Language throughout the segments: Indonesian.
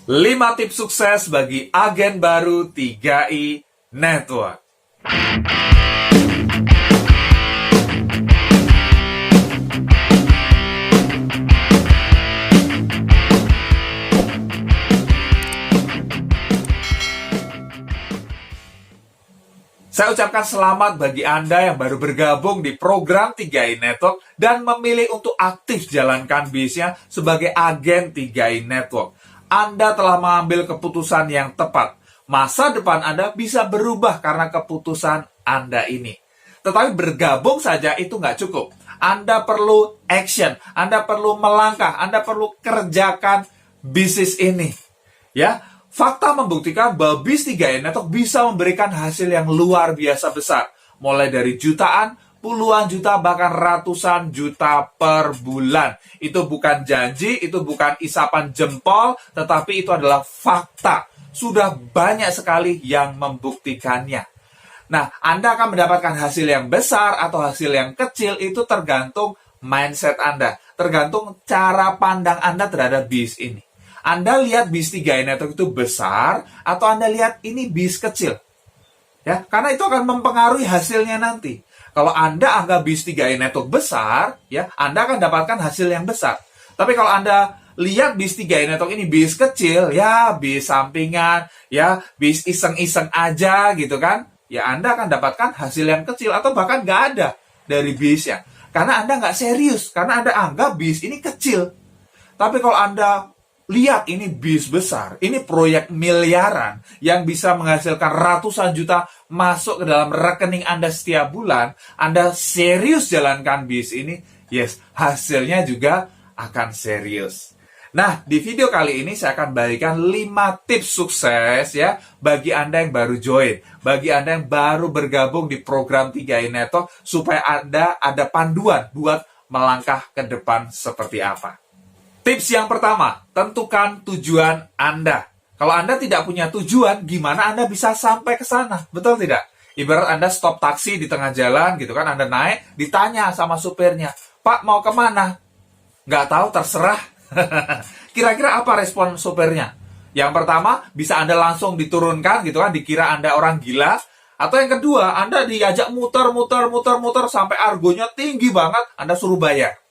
5 tips sukses bagi agen baru 3i Network. Saya ucapkan selamat bagi Anda yang baru bergabung di program 3i Network dan memilih untuk aktif jalankan bisnisnya sebagai agen 3i Network. Anda telah mengambil keputusan yang tepat. Masa depan Anda bisa berubah karena keputusan Anda ini. Tetapi bergabung saja itu nggak cukup. Anda perlu action, Anda perlu melangkah, Anda perlu kerjakan bisnis ini. Ya, fakta membuktikan bahwa bisnis 3i Network bisa memberikan hasil yang luar biasa besar. Mulai dari jutaan, puluhan juta, bahkan ratusan juta per bulan. Itu bukan janji, itu bukan isapan jempol, tetapi itu adalah fakta. Sudah banyak sekali yang membuktikannya. Nah, Anda akan mendapatkan hasil yang besar atau hasil yang kecil, itu tergantung mindset Anda. Tergantung cara pandang Anda terhadap bisnis ini. Anda lihat bisnis 3i Network itu besar, atau Anda lihat ini bisnis kecil. Ya, karena itu akan mempengaruhi hasilnya nanti. Kalau Anda anggap bisnis 3i Network besar, ya, Anda akan dapatkan hasil yang besar. Tapi kalau Anda lihat bisnis 3i Network ini bisnis kecil, ya, bisnis sampingan, ya, bisnis iseng-iseng aja gitu kan, ya Anda akan dapatkan hasil yang kecil atau bahkan nggak ada dari bisnisnya. Karena Anda nggak serius, karena Anda anggap bisnis ini kecil. Tapi kalau Anda lihat ini bisnis besar, ini proyek miliaran yang bisa menghasilkan ratusan juta masuk ke dalam rekening Anda setiap bulan, Anda serius jalankan bisnis ini, yes, hasilnya juga akan serius. Nah, di video kali ini saya akan bagikan 5 tips sukses ya bagi Anda yang baru join, bagi Anda yang baru bergabung di program 3i Network supaya Anda ada panduan buat melangkah ke depan seperti apa. Tips yang pertama, tentukan tujuan Anda. Kalau Anda tidak punya tujuan, gimana Anda bisa sampai ke sana? Betul tidak? Ibarat Anda stop taksi di tengah jalan, gitu kan, Anda naik, ditanya sama supirnya, Pak, mau kemana? Nggak tahu, terserah. Kira-kira apa respon supirnya? Yang pertama, bisa Anda langsung diturunkan, gitu kan, dikira Anda orang gila. Atau yang kedua, Anda diajak muter sampai argonya tinggi banget, Anda suruh bayar.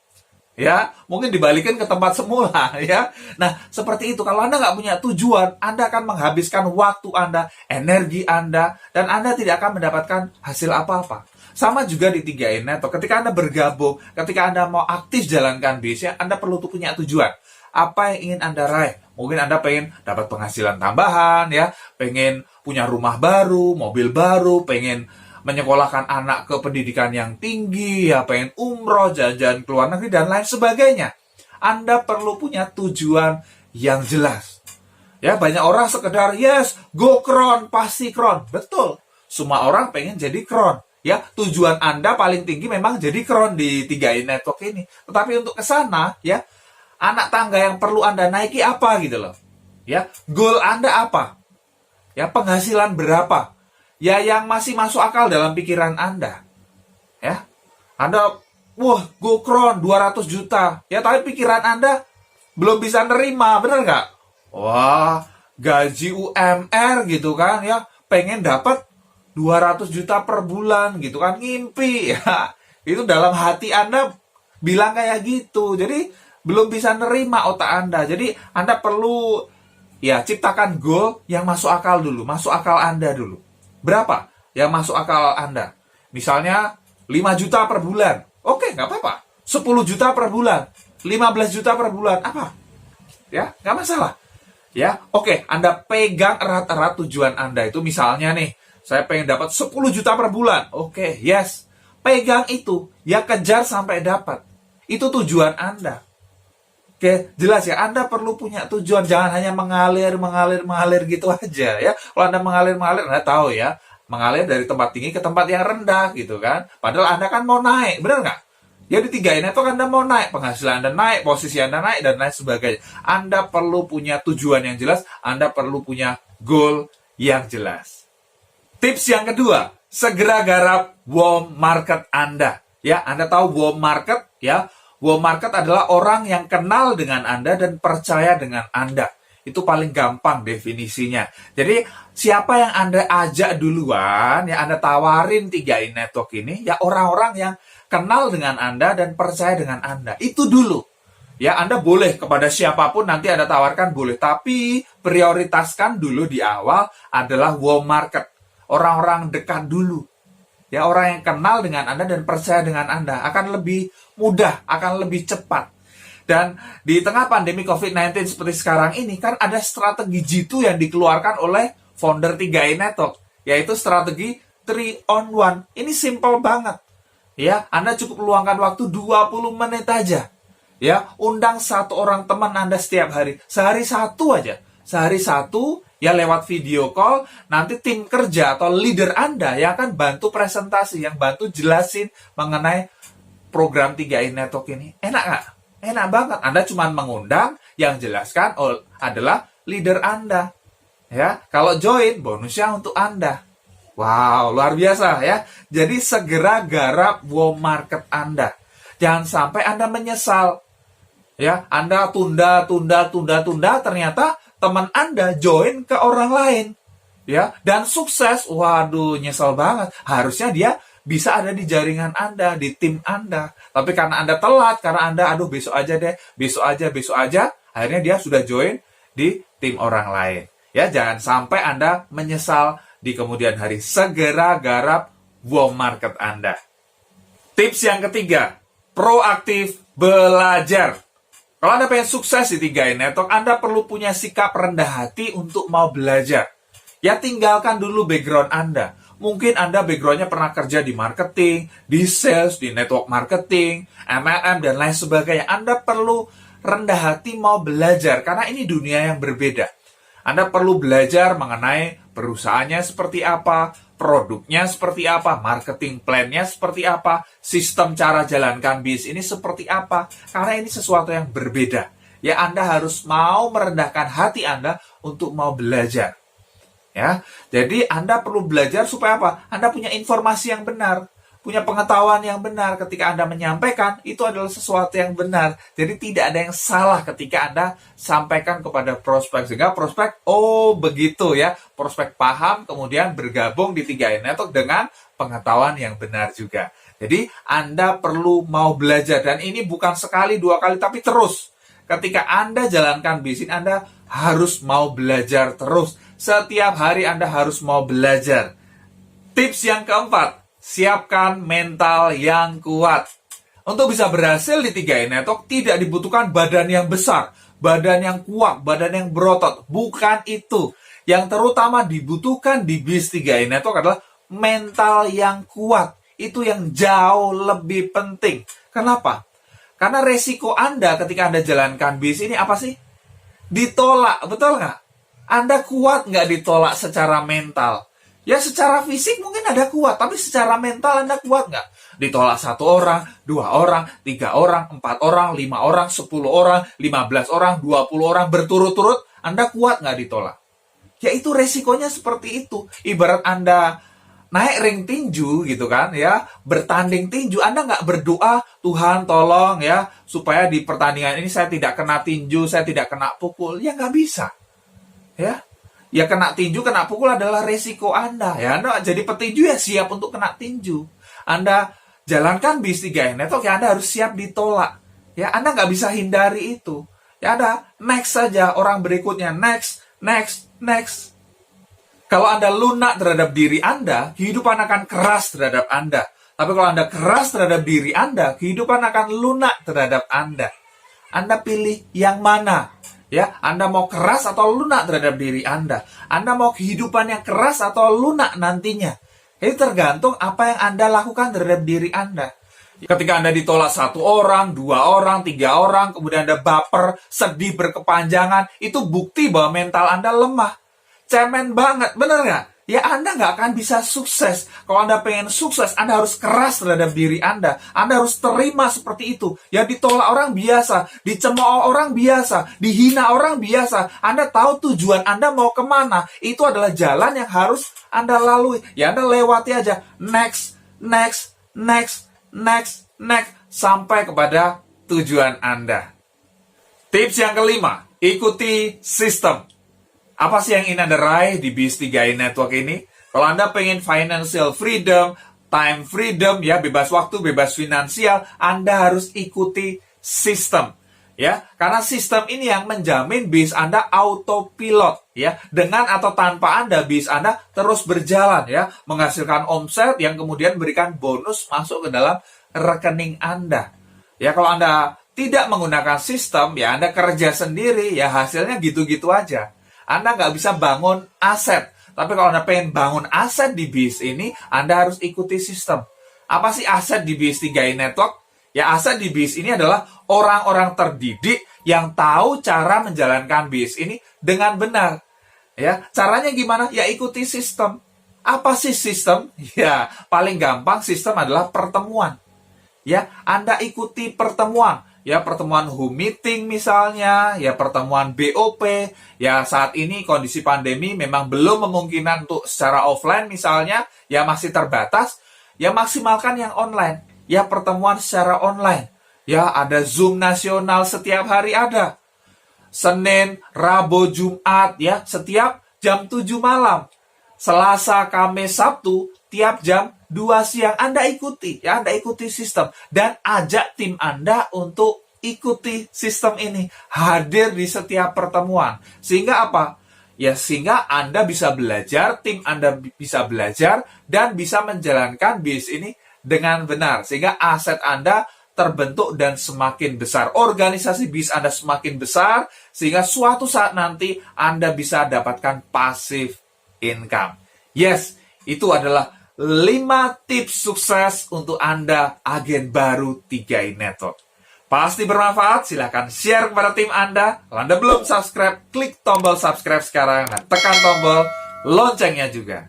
Ya, mungkin dibalikin ke tempat semula, ya. Nah, seperti itu. Kalau Anda nggak punya tujuan, Anda akan menghabiskan waktu Anda, energi Anda, dan Anda tidak akan mendapatkan hasil apa-apa. Sama juga di 3i Network. Ketika Anda bergabung, ketika Anda mau aktif jalankan bisnisnya, Anda perlu punya tujuan. Apa yang ingin Anda raih? Mungkin Anda pengen dapat penghasilan tambahan, ya, pengen punya rumah baru, mobil baru, pengen menyekolahkan anak ke pendidikan yang tinggi, ya pengen umroh, jalan-jalan ke luar negeri, dan lain sebagainya. Anda perlu punya tujuan yang jelas. Ya, banyak orang sekedar, yes, go kron, pasti kron. Betul, semua orang pengen jadi kron. Ya, tujuan Anda paling tinggi memang jadi kron di 3i Network ini. Tetapi untuk ke sana, ya, anak tangga yang perlu Anda naiki apa gitu loh. Ya, goal Anda apa? Ya, penghasilan berapa? Ya, yang masih masuk akal dalam pikiran Anda. Ya, Anda, wah, go kron 200 juta. Ya, tapi pikiran Anda belum bisa nerima, bener nggak? Wah, gaji UMR gitu kan, ya, pengen dapat 200 juta per bulan gitu kan, ngimpi. Ya, itu dalam hati Anda bilang kayak gitu. Jadi, belum bisa nerima otak Anda. Jadi, Anda perlu, ya, ciptakan goal yang masuk akal dulu, masuk akal Anda dulu. Berapa yang masuk akal Anda? Misalnya 5 juta per bulan. Oke, nggak apa-apa. 10 juta per bulan. 15 juta per bulan. Apa? Ya, nggak masalah. Ya, oke. Anda pegang erat-erat tujuan Anda itu. Misalnya nih, saya pengen dapat 10 juta per bulan. Oke, yes. Pegang itu. Ya, kejar sampai dapat. Itu tujuan Anda. Oke, jelas ya, Anda perlu punya tujuan, jangan hanya mengalir gitu aja ya. Kalau Anda mengalir, Anda tahu ya, mengalir dari tempat tinggi ke tempat yang rendah gitu kan. Padahal Anda kan mau naik, benar nggak? Ya, di 3i Network Anda mau naik, penghasilan Anda naik, posisi Anda naik, dan lain sebagainya. Anda perlu punya tujuan yang jelas, Anda perlu punya goal yang jelas. Tips yang kedua, segera garap warm market Anda. Ya, Anda tahu warm market ya? Warm market adalah orang yang kenal dengan Anda dan percaya dengan Anda. Itu paling gampang definisinya. Jadi siapa yang Anda ajak duluan, ya Anda tawarin 3i Network ini, ya orang-orang yang kenal dengan Anda dan percaya dengan Anda. Itu dulu. Ya, Anda boleh kepada siapapun nanti Anda tawarkan boleh, tapi prioritaskan dulu di awal adalah warm market. Orang-orang dekat dulu. Ya, orang yang kenal dengan Anda dan percaya dengan Anda akan lebih mudah, akan lebih cepat. Dan di tengah pandemi COVID-19 seperti sekarang ini, kan ada strategi jitu yang dikeluarkan oleh founder 3i Network, yaitu strategi 3 on 1. Ini simple banget. Ya, Anda cukup luangkan waktu 20 menit aja. Ya, undang satu orang teman Anda setiap hari. Sehari satu aja. Sehari satu, ya lewat video call, nanti tim kerja atau leader Anda yang akan bantu presentasi, yang bantu jelasin mengenai program 3i Network ini. Enak nggak? Enak banget. Anda cuma mengundang, yang jelaskan adalah leader Anda. Ya, kalau join, bonusnya untuk Anda. Wow, luar biasa ya. Jadi segera garap warm market Anda. Jangan sampai Anda menyesal. Ya, Anda tunda, ternyata teman Anda join ke orang lain. Ya, dan sukses. Waduh, nyesel banget. Harusnya dia bisa ada di jaringan Anda, di tim Anda. Tapi karena Anda telat, karena Anda, aduh besok aja deh, besok aja, akhirnya dia sudah join di tim orang lain. Ya, jangan sampai Anda menyesal di kemudian hari. Segera garap warm market Anda. Tips yang ketiga, proaktif belajar. Kalau Anda pengen sukses di 3i Network, Anda perlu punya sikap rendah hati untuk mau belajar. Ya, tinggalkan dulu background Anda. Mungkin Anda backgroundnya pernah kerja di marketing, di sales, di network marketing, MLM, dan lain sebagainya. Anda perlu rendah hati mau belajar, karena ini dunia yang berbeda. Anda perlu belajar mengenai perusahaannya seperti apa, produknya seperti apa, marketing plan-nya seperti apa, sistem cara jalankan bisnis ini seperti apa. Karena ini sesuatu yang berbeda. Ya, Anda harus mau merendahkan hati Anda untuk mau belajar. Ya, jadi Anda perlu belajar supaya apa? Anda punya informasi yang benar, punya pengetahuan yang benar. Ketika Anda menyampaikan, itu adalah sesuatu yang benar. Jadi tidak ada yang salah ketika Anda sampaikan kepada prospek. Sehingga prospek, oh begitu ya, prospek paham, kemudian bergabung di 3i Network dengan pengetahuan yang benar juga. Jadi Anda perlu mau belajar, dan ini bukan sekali, dua kali, tapi terus. Ketika Anda jalankan bisnis, Anda harus mau belajar terus. Setiap hari Anda harus mau belajar. Tips yang keempat, siapkan mental yang kuat. Untuk bisa berhasil di 3i Network, tidak dibutuhkan badan yang besar, badan yang kuat, badan yang berotot. Bukan itu. Yang terutama dibutuhkan di bis 3i Network adalah mental yang kuat. Itu yang jauh lebih penting. Kenapa? Karena resiko Anda ketika Anda jalankan bis ini apa sih? Ditolak, betul nggak? Anda kuat nggak ditolak secara mental? Ya, secara fisik mungkin Anda kuat, tapi secara mental Anda kuat nggak? Ditolak 1 orang, 2 orang, 3 orang, 4 orang, 5 orang, 10 orang, 15 orang, 20 orang, berturut-turut, Anda kuat nggak ditolak? Ya, itu resikonya seperti itu. Ibarat Anda naik ring tinju gitu kan, ya, bertanding tinju, Anda nggak berdoa, Tuhan tolong ya, supaya di pertandingan ini saya tidak kena tinju, saya tidak kena pukul. Ya, nggak bisa. Ya, kena tinju, kena pukul adalah resiko Anda. Ya, Anda jadi petinju ya siap untuk kena tinju. Anda jalankan bis 3i Network, ya Anda harus siap ditolak. Ya, Anda nggak bisa hindari itu. Ya, Anda next saja, orang berikutnya, next. Kalau Anda lunak terhadap diri Anda, kehidupan akan keras terhadap Anda. Tapi kalau Anda keras terhadap diri Anda, kehidupan akan lunak terhadap Anda. Anda pilih yang mana? Ya, Anda mau keras atau lunak terhadap diri Anda? Anda mau kehidupan yang keras atau lunak nantinya? Ini tergantung apa yang Anda lakukan terhadap diri Anda. Ketika Anda ditolak 1 orang, 2 orang, 3 orang, kemudian Anda baper, sedih berkepanjangan, itu bukti bahwa mental Anda lemah. Cemen banget, bener nggak? Ya, Anda nggak akan bisa sukses. Kalau Anda pengen sukses, Anda harus keras terhadap diri Anda. Anda harus terima seperti itu. Ya, ditolak orang biasa, dicemooh orang biasa, dihina orang biasa. Anda tahu tujuan Anda mau kemana. Itu adalah jalan yang harus Anda lalui. Ya, Anda lewati aja. Next. Sampai kepada tujuan Anda. Tips yang kelima, ikuti sistem. Apa sih yang ingin Anda raih di BIS 3i Network ini? Kalau Anda pengen financial freedom, time freedom, ya bebas waktu, bebas finansial, Anda harus ikuti sistem. Ya, karena sistem ini yang menjamin BIS Anda autopilot, ya. Dengan atau tanpa Anda, BIS Anda terus berjalan, ya, menghasilkan omset yang kemudian memberikan bonus masuk ke dalam rekening Anda. Ya, kalau Anda tidak menggunakan sistem, ya Anda kerja sendiri, ya hasilnya gitu-gitu aja. Anda nggak bisa bangun aset. Tapi kalau Anda pengen bangun aset di BIS ini, Anda harus ikuti sistem. Apa sih aset di BIS 3i Network? Ya, aset di BIS ini adalah orang-orang terdidik yang tahu cara menjalankan BIS ini dengan benar. Ya, caranya gimana? Ya, ikuti sistem. Apa sih sistem? Ya, paling gampang sistem adalah pertemuan. Ya, Anda ikuti pertemuan. Ya, pertemuan Zoom meeting misalnya, ya pertemuan BOP. Ya, saat ini kondisi pandemi memang belum memungkinkan untuk secara offline misalnya, ya masih terbatas. Ya, maksimalkan yang online. Ya, pertemuan secara online. Ya, ada Zoom nasional setiap hari ada. Senin, Rabu, Jumat, ya, setiap jam 7 malam. Selasa, Kamis, Sabtu, tiap jam 2 siang. Anda ikuti, ya, Anda ikuti sistem. Dan ajak tim Anda untuk ikuti sistem ini. Hadir di setiap pertemuan. Sehingga apa? Ya, sehingga Anda bisa belajar, tim Anda bisa belajar, dan bisa menjalankan BIS ini dengan benar. Sehingga aset Anda terbentuk dan semakin besar. Organisasi BIS Anda semakin besar, sehingga suatu saat nanti Anda bisa dapatkan passive income. Yes, itu adalah 5 tips sukses untuk Anda agen baru 3i Network. Pasti bermanfaat, silahkan share kepada tim Anda. Kalau Anda belum subscribe, klik tombol subscribe sekarang dan tekan tombol loncengnya juga.